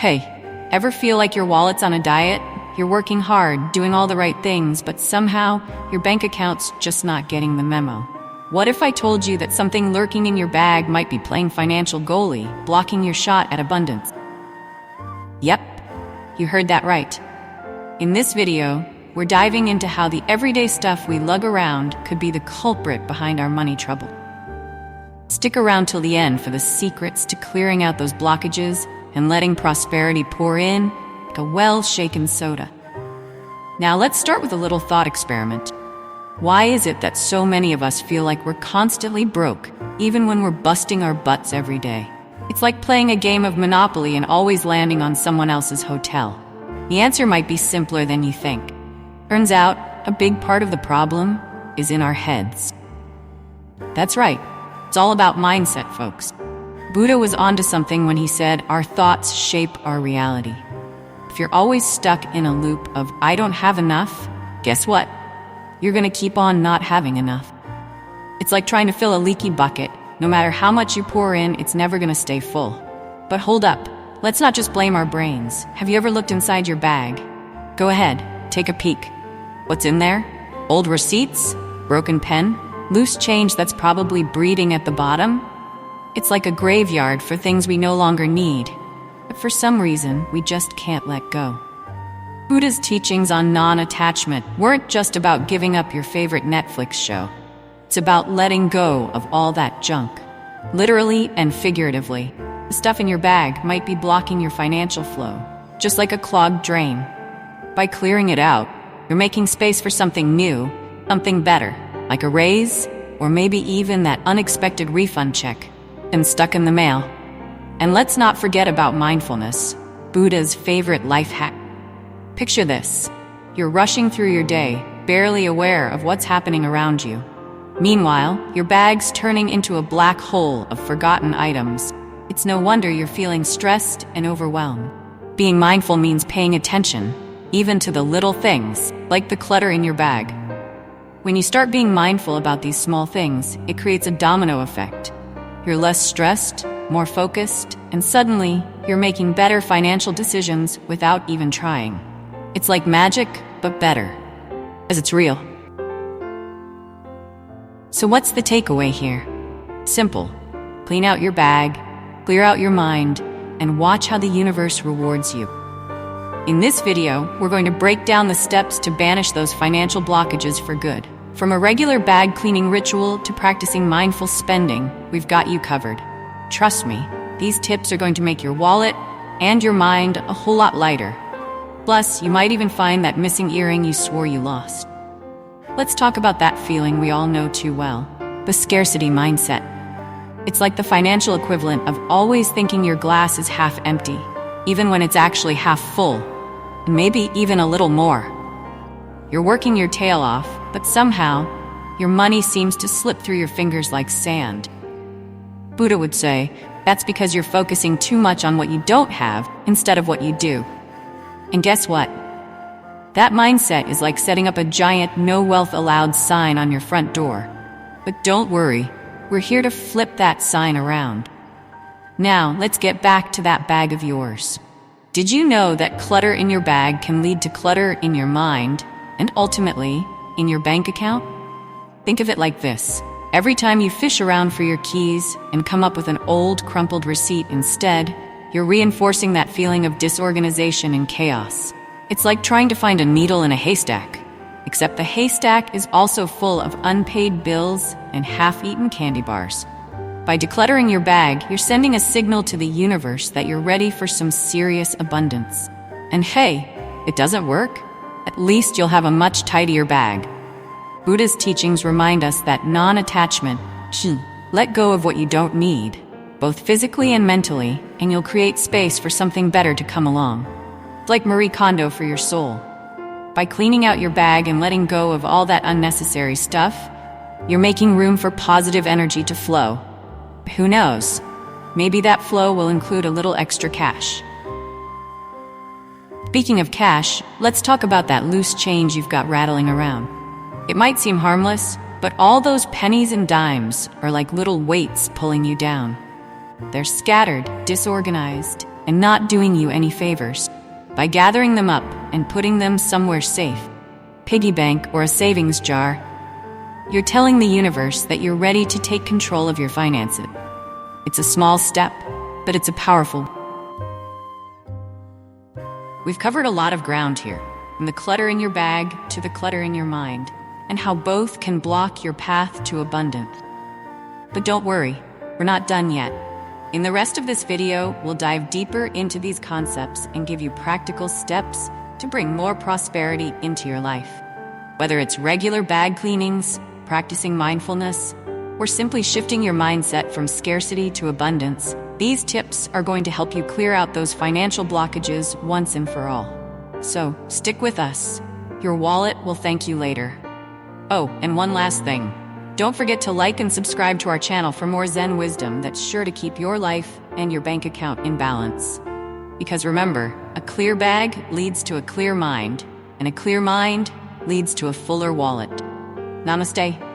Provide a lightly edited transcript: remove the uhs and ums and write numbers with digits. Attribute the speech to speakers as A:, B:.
A: Hey, ever feel like your wallet's on a diet? You're working hard, doing all the right things, but somehow your bank account's just not getting the memo. What if I told you that something lurking in your bag might be playing financial goalie, blocking your shot at abundance? Yep, you heard that right. In this video, we're diving into how the everyday stuff we lug around could be the culprit behind our money trouble. Stick around till the end for the secrets to clearing out those blockages and letting prosperity pour in like a well-shaken soda. Now let's start with a little thought experiment. Why is it that so many of us feel like we're constantly broke, even when we're busting our butts every day? It's like playing a game of Monopoly and always landing on someone else's hotel. The answer might be simpler than you think. Turns out, a big part of the problem is in our heads. That's right. It's all about mindset, folks. Buddha was onto something when he said, our thoughts shape our reality. If you're always stuck in a loop of, I don't have enough, guess what? You're going to keep on not having enough. It's like trying to fill a leaky bucket. No matter how much you pour in, it's never going to stay full. But hold up. Let's not just blame our brains. Have you ever looked inside your bag? Go ahead, take a peek. What's in there? Old receipts? Broken pen? Loose change that's probably breeding at the bottom? It's like a graveyard for things we no longer need. But for some reason, we just can't let go. Buddha's teachings on non-attachment weren't just about giving up your favorite Netflix show. It's about letting go of all that junk. Literally and figuratively, the stuff in your bag might be blocking your financial flow, just like a clogged drain. By clearing it out, you're making space for something new, something better, like a raise, or maybe even that unexpected refund check and stuck in the mail. And let's not forget about mindfulness, Buddha's favorite life hack. Picture this. You're rushing through your day, barely aware of what's happening around you. Meanwhile, your bag's turning into a black hole of forgotten items. It's no wonder you're feeling stressed and overwhelmed. Being mindful means paying attention, even to the little things, like the clutter in your bag. When you start being mindful about these small things, it creates a domino effect. You're less stressed, more focused, and suddenly, you're making better financial decisions without even trying. It's like magic, but better, as it's real. So what's the takeaway here? Simple. Clean out your bag, clear out your mind, and watch how the universe rewards you. In this video, we're going to break down the steps to banish those financial blockages for good. From a regular bag cleaning ritual to practicing mindful spending, we've got you covered. Trust me, these tips are going to make your wallet and your mind a whole lot lighter. Plus, you might even find that missing earring you swore you lost. Let's talk about that feeling we all know too well, the scarcity mindset. It's like the financial equivalent of always thinking your glass is half empty, even when it's actually half full, and maybe even a little more. You're working your tail off, but somehow, your money seems to slip through your fingers like sand. Buddha would say, that's because you're focusing too much on what you don't have instead of what you do. And guess what? That mindset is like setting up a giant no wealth allowed sign on your front door. But don't worry, we're here to flip that sign around. Now, let's get back to that bag of yours. Did you know that clutter in your bag can lead to clutter in your mind and ultimately in your bank account? Think of it like this. Every time you fish around for your keys and come up with an old, crumpled receipt instead, you're reinforcing that feeling of disorganization and chaos. It's like trying to find a needle in a haystack, except the haystack is also full of unpaid bills and half-eaten candy bars. By decluttering your bag, you're sending a signal to the universe that you're ready for some serious abundance. And hey, it doesn't work? At least you'll have a much tidier bag. Buddha's teachings remind us that non-attachment, let go of what you don't need, both physically and mentally, and you'll create space for something better to come along. It's like Marie Kondo for your soul. By cleaning out your bag and letting go of all that unnecessary stuff, you're making room for positive energy to flow. Who knows? Maybe that flow will include a little extra cash. Speaking of cash, let's talk about that loose change you've got rattling around. It might seem harmless, but all those pennies and dimes are like little weights pulling you down. They're scattered, disorganized, and not doing you any favors. By gathering them up and putting them somewhere safe, piggy bank or a savings jar, you're telling the universe that you're ready to take control of your finances. It's a small step, but it's a powerful. We've covered a lot of ground here, from the clutter in your bag to the clutter in your mind, and how both can block your path to abundance. But don't worry, we're not done yet. In the rest of this video, we'll dive deeper into these concepts and give you practical steps to bring more prosperity into your life. Whether it's regular bag cleanings, practicing mindfulness, or simply shifting your mindset from scarcity to abundance, these tips are going to help you clear out those financial blockages once and for all. So, stick with us. Your wallet will thank you later. Oh, and one last thing. Don't forget to like and subscribe to our channel for more Zen wisdom that's sure to keep your life and your bank account in balance. Because remember, a clear bag leads to a clear mind, and a clear mind leads to a fuller wallet. Namaste.